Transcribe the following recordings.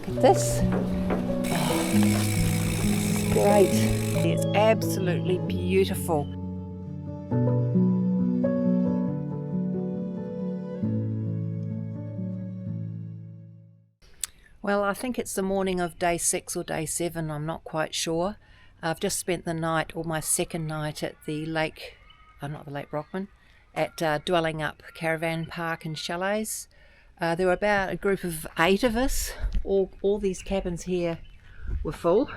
Look at this. Oh, this is great. It's absolutely beautiful. Well, I think it's the morning of day 6 or day 7, I'm not quite sure. I've just spent the night, or my second night, at the Lake, not the Lake Brockman, at Dwellingup Caravan Park and Chalets. There were about a group of 8 of us. All these cabins here were full.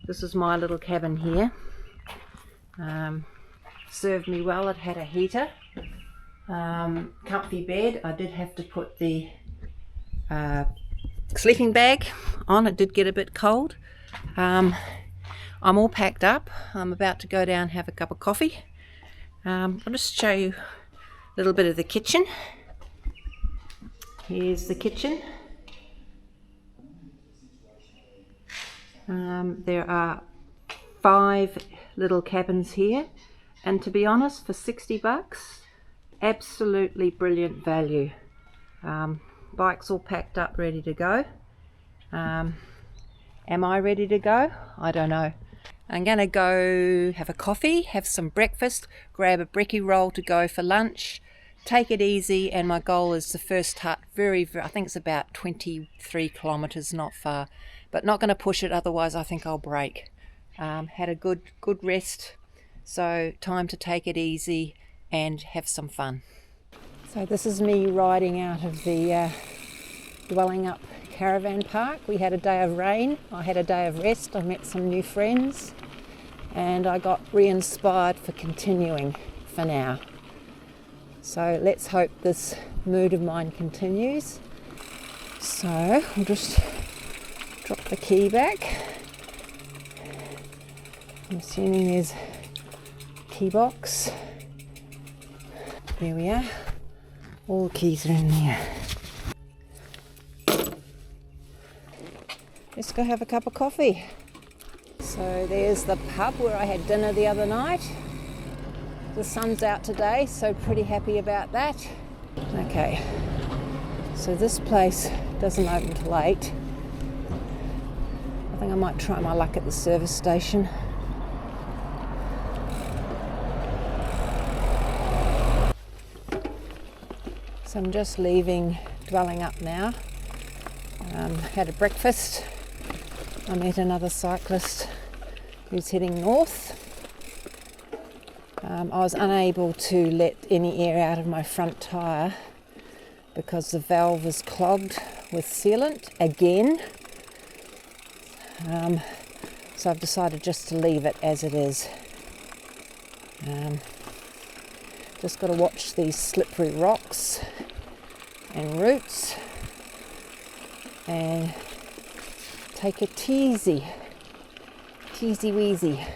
This is my little cabin here. Served me well, it had a heater. Comfy bed. I did have to put the sleeping bag on, it did get a bit cold. I'm all packed up. I'm about to go down and have a cup of coffee. I'll just show you a little bit of the kitchen. Here's the kitchen. There are 5 little cabins here, and to be honest, for $60, absolutely brilliant value. Bike's all packed up, ready to go. Am I ready to go? I don't know. I'm gonna go have a coffee, have some breakfast, grab a brekkie roll to go for lunch, take it easy, and my goal is the first hut, I think it's about 23 kilometres, not far, but not going to push it, otherwise I think I'll break. Had a good rest, so time to take it easy and have some fun. So this is me riding out of the Dwellingup Caravan Park. We had a day of rain, I had a day of rest, I met some new friends, and I got re-inspired for continuing for now. So let's hope this mood of mine continues. So I'll just drop the key back. I'm assuming there's a key box. There we are. All the keys are in there. Let's go have a cup of coffee. So there's the pub where I had dinner the other night. The sun's out today, so pretty happy about that. Okay, so this place doesn't open till 8. I think I might try my luck at the service station. So I'm just leaving Dwellingup now. Had a breakfast. I met another cyclist who's heading north. I was unable to let any air out of my front tyre because the valve is clogged with sealant again. So I've decided just to leave it as it is. Just got to watch these slippery rocks and roots and take it teasy weezy.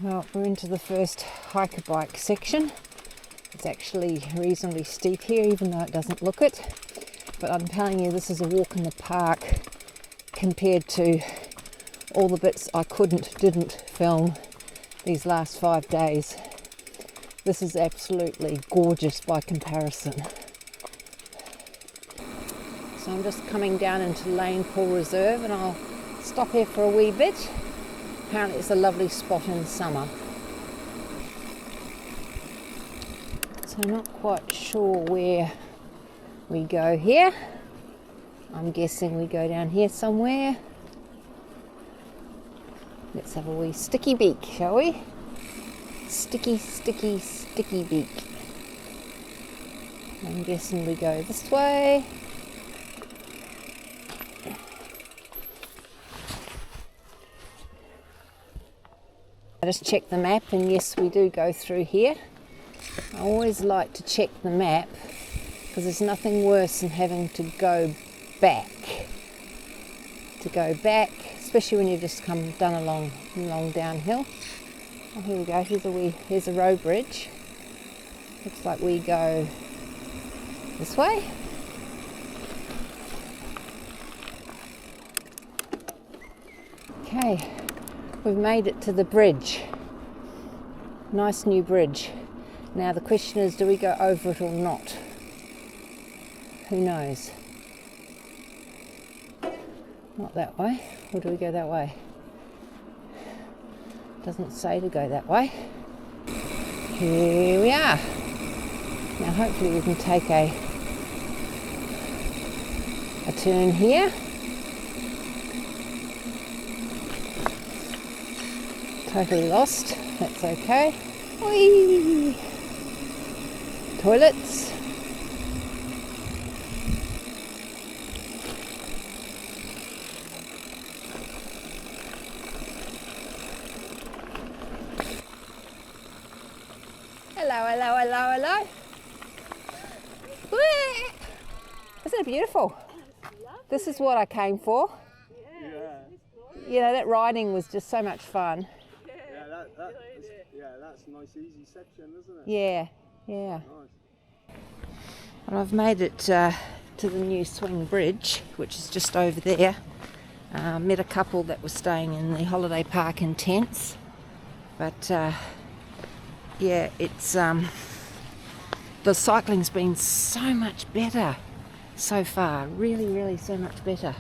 Well, we're into the first hiker bike section. It's actually reasonably steep here, even though it doesn't look it. But I'm telling you, this is a walk in the park compared to all the bits I didn't film these last 5 days. This is absolutely gorgeous by comparison. So I'm just coming down into Poole Reserve, and I'll stop here for a wee bit. Apparently it's a lovely spot in summer. So I'm not quite sure where we go here. I'm guessing we go down here somewhere. Let's have a wee sticky beak, shall we? Sticky beak. I'm guessing we go this way. I just checked the map, and yes, we do go through here. I always like to check the map because there's nothing worse than having to go back, especially when you've just done a long downhill. Oh, here we go. Here's a row bridge. Looks like we go this way. Okay, we've made it to the bridge. Nice new bridge. Now the question is, do we go over it or not? Who knows? Not that way, or do we go that way? Doesn't say to go that way. Here we are. Now hopefully we can take a turn here. Totally lost, that's okay. Whee! Toilets. Hello, hello, hello, hello. Whee! Isn't it beautiful? This is what I came for. Yeah. You know, that riding was just so much fun. That's a nice easy section, isn't it? Yeah. Nice. Well, I've made it to the new swing bridge, which is just over there. Met a couple that were staying in the holiday park in tents, but yeah, it's the cycling's been so much better so far, really so much better.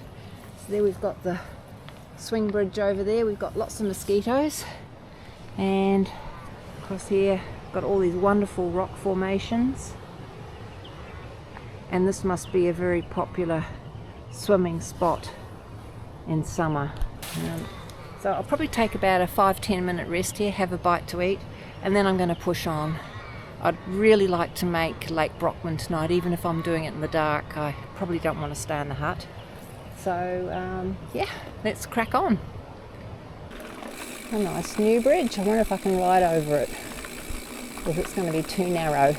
So there we've got the swing bridge over there, we've got lots of mosquitoes, and across here got all these wonderful rock formations, and this must be a very popular swimming spot in summer. So I'll probably take about a 5-10 minute rest here, have a bite to eat, and then I'm going to push on. I'd really like to make Lake Brockman tonight, even if I'm doing it in the dark. I probably don't want to stay in the hut. So yeah, let's crack on. A nice new bridge. I wonder if I can ride over it, or if it's going to be too narrow.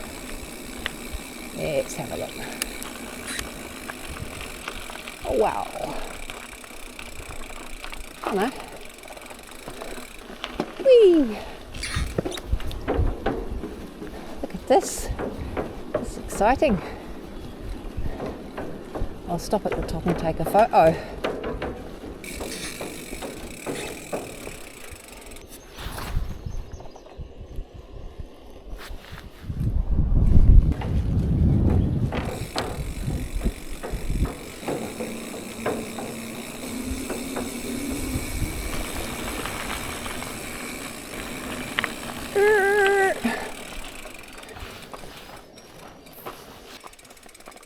Let's have a look. Oh wow. Oh no. Whee! Look at this. This is exciting. I'll stop at the top and take a photo.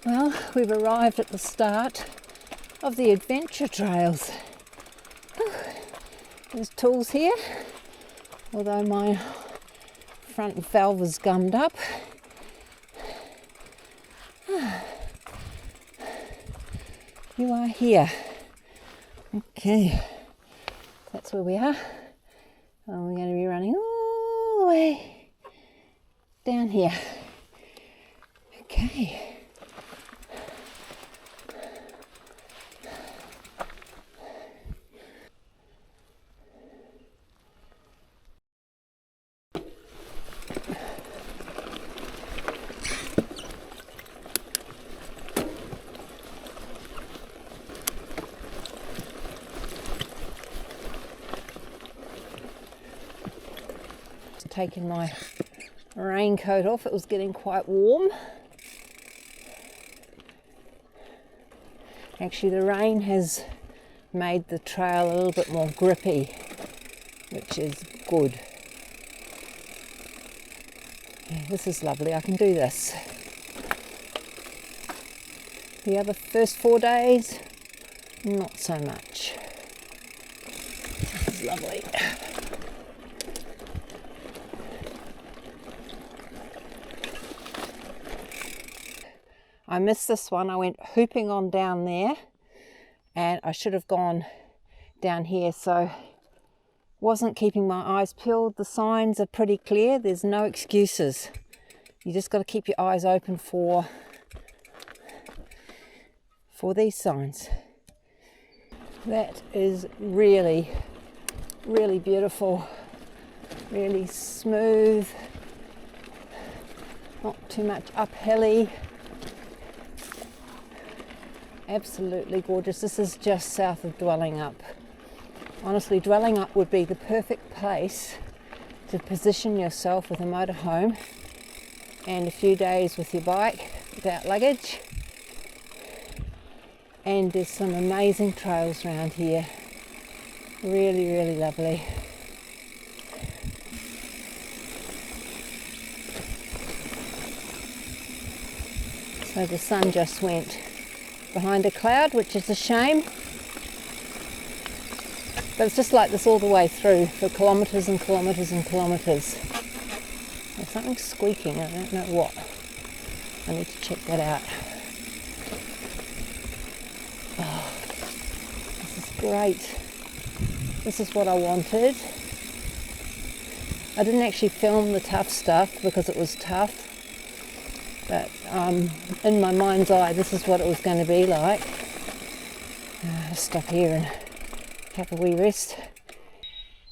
Well, we've arrived at the start of the adventure trails. There's tools here, although my front valve is gummed up. You are here. Okay, that's where we are. And we're going to be running all the way down here. Okay. Taking my raincoat off, it was getting quite warm. Actually, the rain has made the trail a little bit more grippy, which is good. Yeah, this is lovely, I can do this. The other first 4 days, not so much. This is lovely. I missed this one. I went hooping on down there, and I should have gone down here, so wasn't keeping my eyes peeled. The signs are pretty clear. There's no excuses. You just got to keep your eyes open for these signs. That is really beautiful, really smooth, not too much uphilly. Absolutely gorgeous. This is just south of Dwellingup. Honestly, Dwellingup would be the perfect place to position yourself with a motorhome and a few days with your bike without luggage. And there's some amazing trails around here. Really, really lovely. So the sun just went behind a cloud, which is a shame. But it's just like this all the way through for kilometres and kilometres and kilometres. There's something squeaking, I don't know what. I need to check that out. Oh, this is great. This is what I wanted. I didn't actually film the tough stuff because it was tough. But in my mind's eye, this is what it was going to be like. I'll stop here and have a wee rest.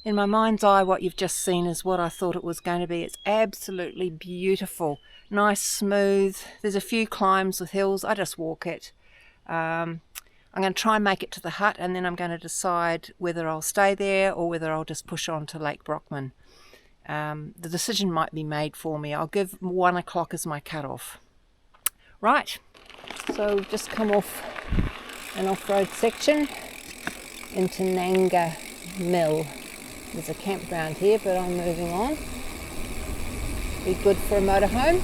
In my mind's eye, what you've just seen is what I thought it was going to be. It's absolutely beautiful. Nice, smooth. There's a few climbs with hills. I just walk it. I'm going to try and make it to the hut, and then I'm going to decide whether I'll stay there or whether I'll just push on to Lake Brockman. The decision might be made for me. I'll give 1 o'clock as my cut-off. Right, so we've just come off an off-road section into Nanga Mill. There's a campground here, but I'm moving on. Be good for a motorhome.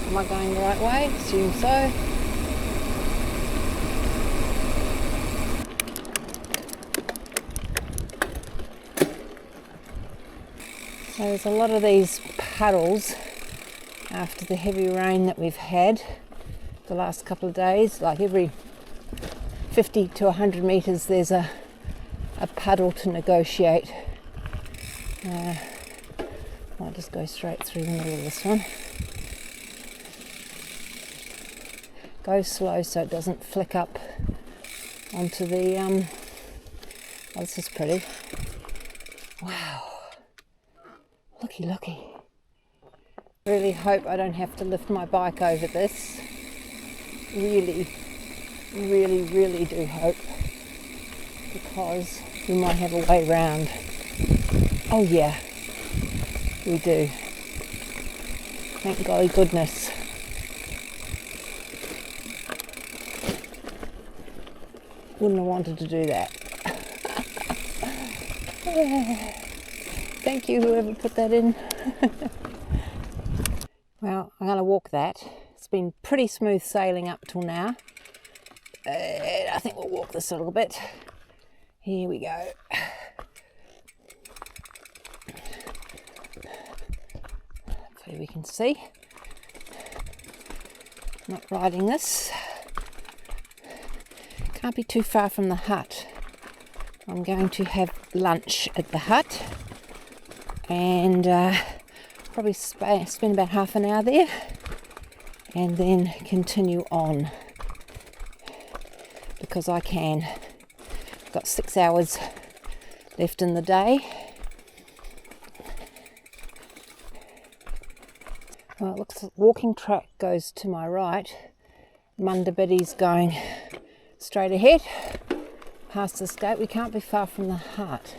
Am I going the right way? Assume so. So there's a lot of these puddles after the heavy rain that we've had the last couple of days. Like every 50 to 100 metres there's a puddle to negotiate. I'll just go straight through the middle of this one. Go slow so it doesn't flick up onto the oh, this is pretty. Wow. Looky, looky. Really hope I don't have to lift my bike over this. Really, really, really do hope. Because we might have a way round. Oh yeah, we do. Thank golly goodness. Wouldn't have wanted to do that. Thank you, whoever put that in. Well, I'm going to walk that. It's been pretty smooth sailing up till now. I think we'll walk this a little bit. Here we go. Hopefully we can see. Not riding this. Can't be too far from the hut. I'm going to have lunch at the hut. And probably spend about half an hour there and then continue on because I can. I've got 6 hours left in the day. Well, it looks like the walking track goes to my right. Munda Biddi's going straight ahead past this gate. We can't be far from the hut.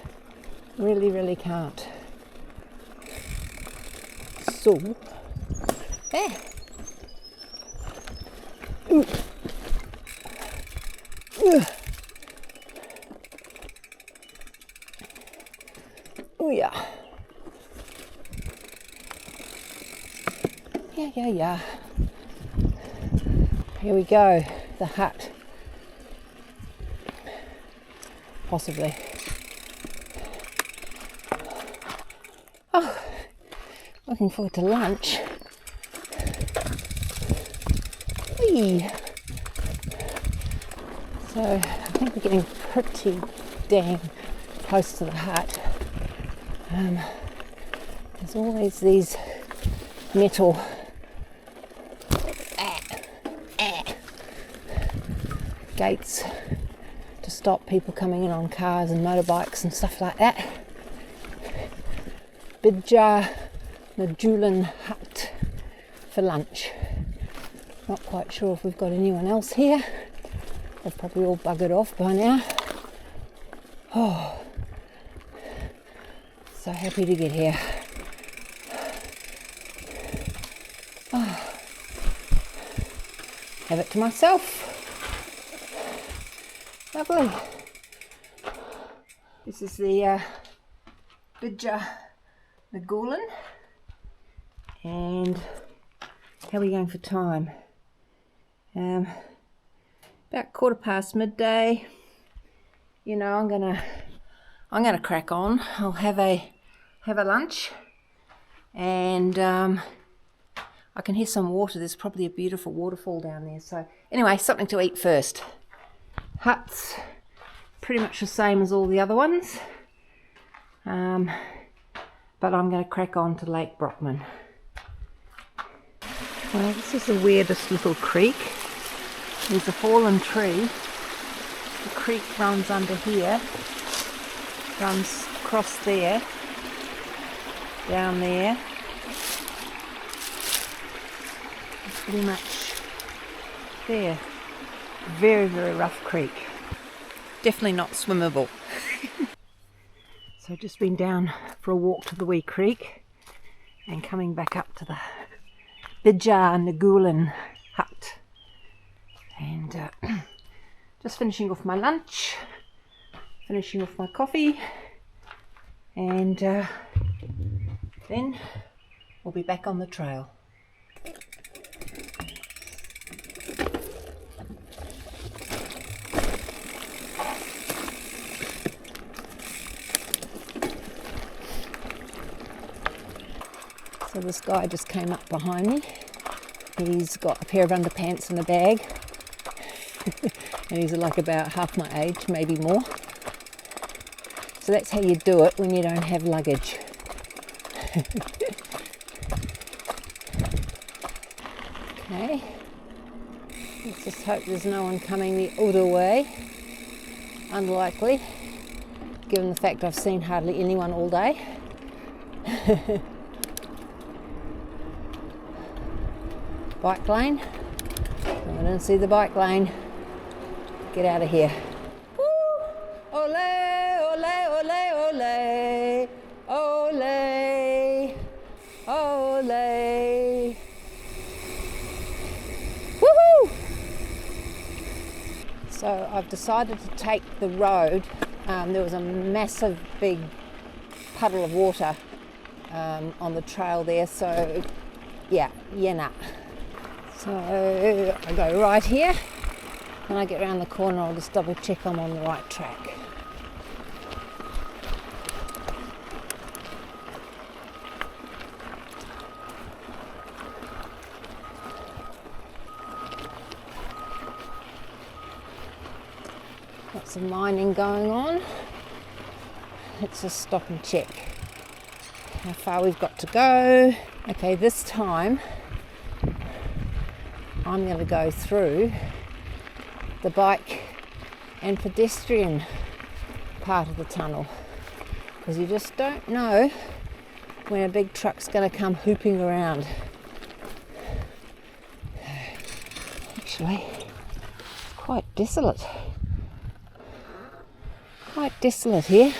Really, really can't. So, there. Oh yeah. Yeah. Here we go, the hut. Possibly. Oh. Looking forward to lunch. Whee. So I think we're getting pretty dang close to the hut. There's always these metal gates to stop people coming in on cars and motorbikes and stuff like that. Bidjar Ngoulin Hut for lunch. Not quite sure if we've got anyone else here. They've probably all buggered off by now. Oh, so happy to get here. Oh, have it to myself. Lovely. This is the Bidjar Ngoulin. And how are we going for time? About 1/4 midday. You know, I'm gonna crack on. I'll have a lunch, and I can hear some water. There's probably a beautiful waterfall down there. So anyway, something to eat first. Hut's pretty much the same as all the other ones, but I'm going to crack on to Lake Brockman. Well, this is the weirdest little creek. There's a fallen tree. The creek runs under here, runs across there, down there. It's pretty much there. Very, very rough creek. Definitely not swimmable. So just been down for a walk to the wee creek and coming back up to the Bidjar Ngoulin Hut. And just finishing off my lunch, finishing off my coffee, and then we'll be back on the trail. So this guy just came up behind me. He's got a pair of underpants and a bag. And he's like about half my age, maybe more. So that's how you do it when you don't have luggage. Okay. Let's just hope there's no one coming the other way. Unlikely, given the fact I've seen hardly anyone all day. Bike lane. I didn't see the bike lane. Get out of here. Woo! Ole, ole, ole, ole, ole, ole. Woohoo! So I've decided to take the road. There was a massive big puddle of water on the trail there, so yeah, nah. So I go right here. When I get around the corner, I'll just double check I'm on the right track. Lots of mining going on. Let's just stop and check how far we've got to go. Okay, this time I'm going to go through the bike and pedestrian part of the tunnel, because you just don't know when a big truck's going to come hooping around. Actually, it's quite desolate. Quite desolate here.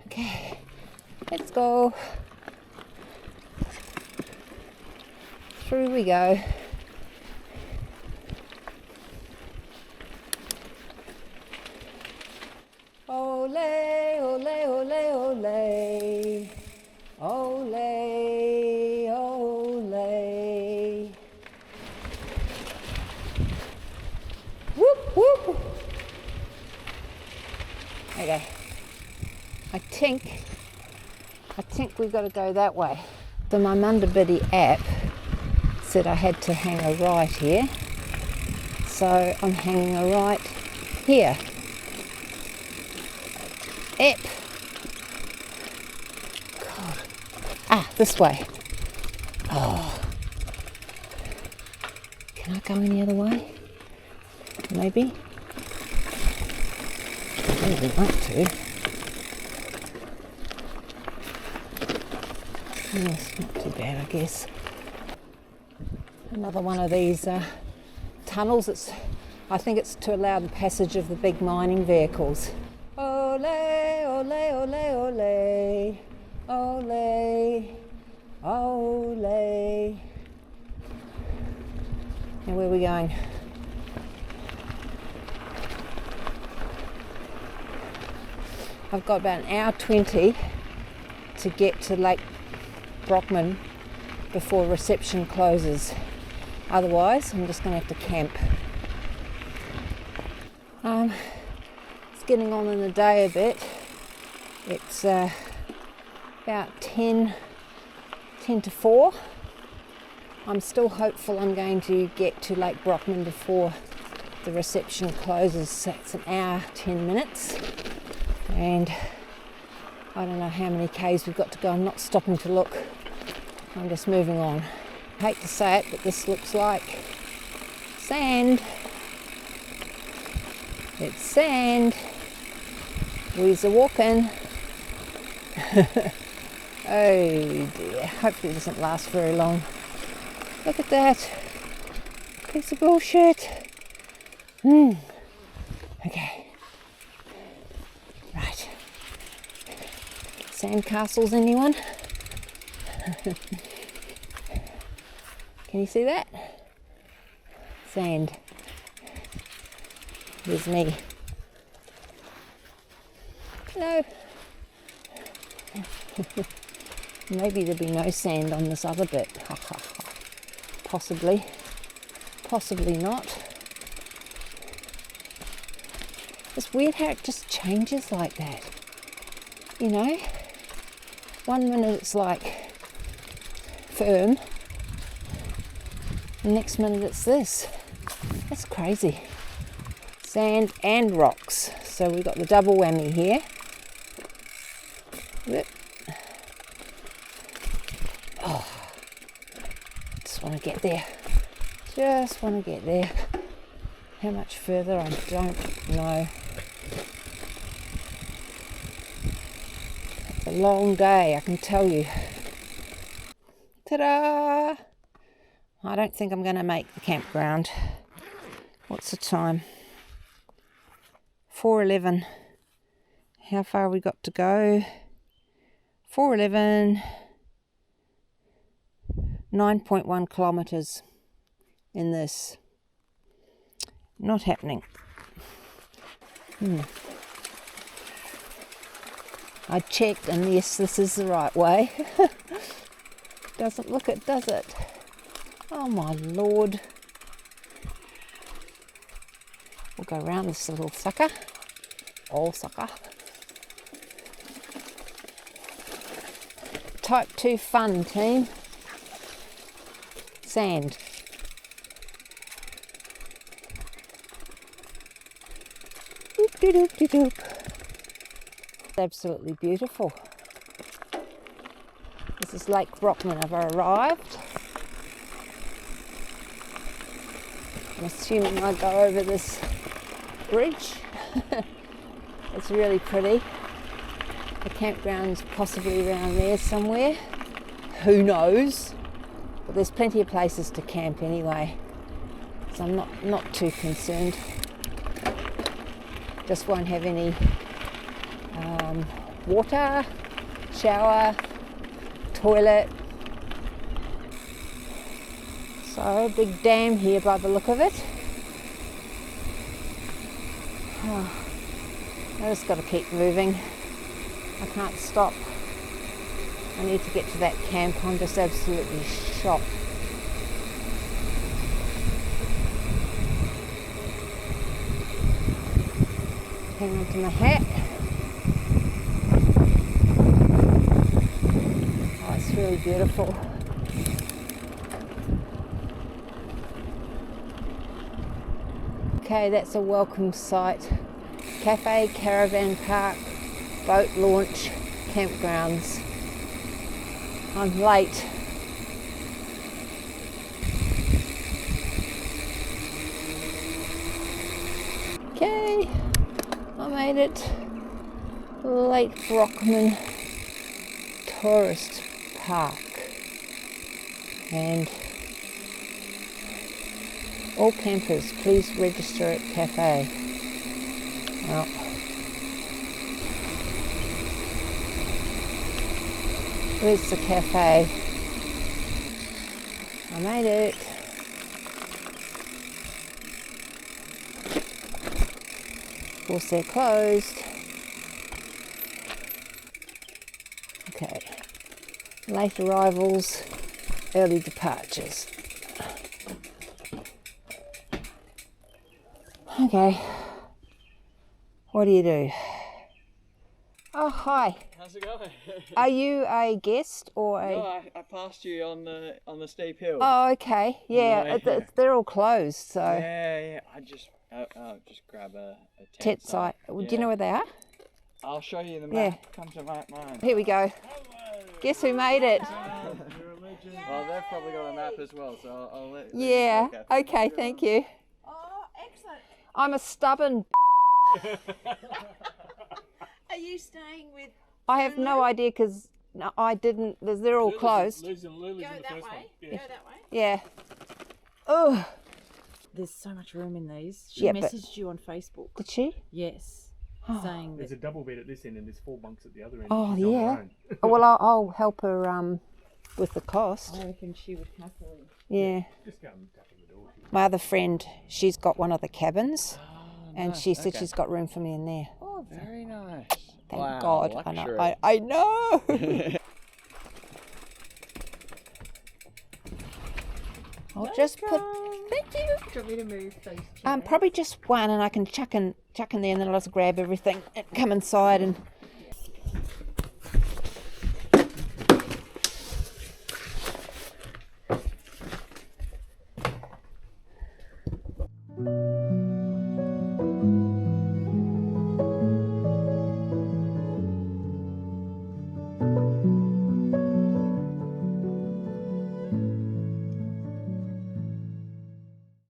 Okay, let's go. Through we go. Ole, ole, ole, ole. Ole, ole. Whoop, whoop. Okay. I think we've got to go that way. So my Munda Biddi app said I had to hang a right here, so I'm hanging a right here. Ep. God. This way. Oh. Can I go any other way? Maybe. I really want to. It's not too bad, I guess. Another one of these tunnels. I think it's to allow the passage of the big mining vehicles. Ole, ole, ole, ole, ole, Ole. Now where are we going? I've got about an hour 20 to get to Lake Brockman before reception closes. Otherwise, I'm just going to have to camp. It's getting on in the day a bit. It's about 10 to 4. I'm still hopeful I'm going to get to Lake Brockman before the reception closes. So it's an hour, 10 minutes. And I don't know how many Ks we've got to go. I'm not stopping to look. I'm just moving on. I hate to say it, but this looks like sand. It's sand. We's a walking. Oh dear. Hopefully it doesn't last very long. Look at that. Piece of bullshit. Okay. Right. Sandcastles, anyone? Can you see that? Sand. There's me. No. Maybe there'll be no sand on this other bit. Possibly. Possibly not. It's weird how it just changes like that. You know? 1 minute it's like firm. The next minute it's this. That's crazy. Sand and rocks. So we've got the double whammy here. Yep. Oh, just want to get there. Just want to get there. How much further? I don't know. It's a long day, I can tell you. Ta-da! I don't think I'm going to make the campground. What's the time? 4:11. How far have we got to go? 4:11. 9.1 kilometres in this. Not happening. I checked, and yes, this is the right way. Doesn't look it, does it? Oh my lord. We'll go around this little sucker. Old sucker. Type 2 fun, team. Sand. Doop. Absolutely beautiful. This is Lake Brockman. I've arrived. I'm assuming I go over this bridge. It's really pretty. The campground's possibly around there somewhere. Who knows? But there's plenty of places to camp anyway. So I'm not too concerned. Just won't have any water, shower, toilet. So big dam here by the look of it. Oh, I just got to keep moving. I can't stop. I need to get to that camp. I'm just absolutely shocked. Hang on to my hat. Oh, it's really beautiful. Okay, that's a welcome site. Cafe, caravan park, boat launch, campgrounds. I'm late. Okay, I made it. Lake Brockman Tourist Park. And all campers, please register at cafe. Well, where's the cafe? I made it. Of course, they're closed. Okay. Late arrivals, early departures. Okay. What do you do? Oh, hi. How's it going? Are you a guest or a... No, I passed you on the steep hill. Oh, okay. Yeah, they're all closed, so... Yeah. I just grab a tent site. site. Do you know where they are? I'll show you the map. Yeah. Come to mine. Here we go. Guess who made it? Well, they've probably got a map as well, so I'll let you Yeah. take it. Okay, thank you. Oh, excellent. I'm a stubborn... Are you staying with... I have no idea because I didn't... They're all closed. Go that way? Go that way? Yeah. Oh, There's so much room in these. She Yeah, but- messaged you on Facebook. did she? Yes. Saying There's that... a double bed at this end and there's 4 bunks at the other end. Oh, She's on her yeah. own. Oh, well, I'll help her with the cost. I reckon she would happily... Yeah. Just go and tap on the door. My other friend, she's got one of the cabins, and nice, she said okay. she's got room for me in there. Oh, very nice. Thank Wow, God. luxury. I know. I'll just put. Thank you. Do you want me to move those chairs? Probably just one, and I can chuck in there, and then I'll just grab everything and come inside and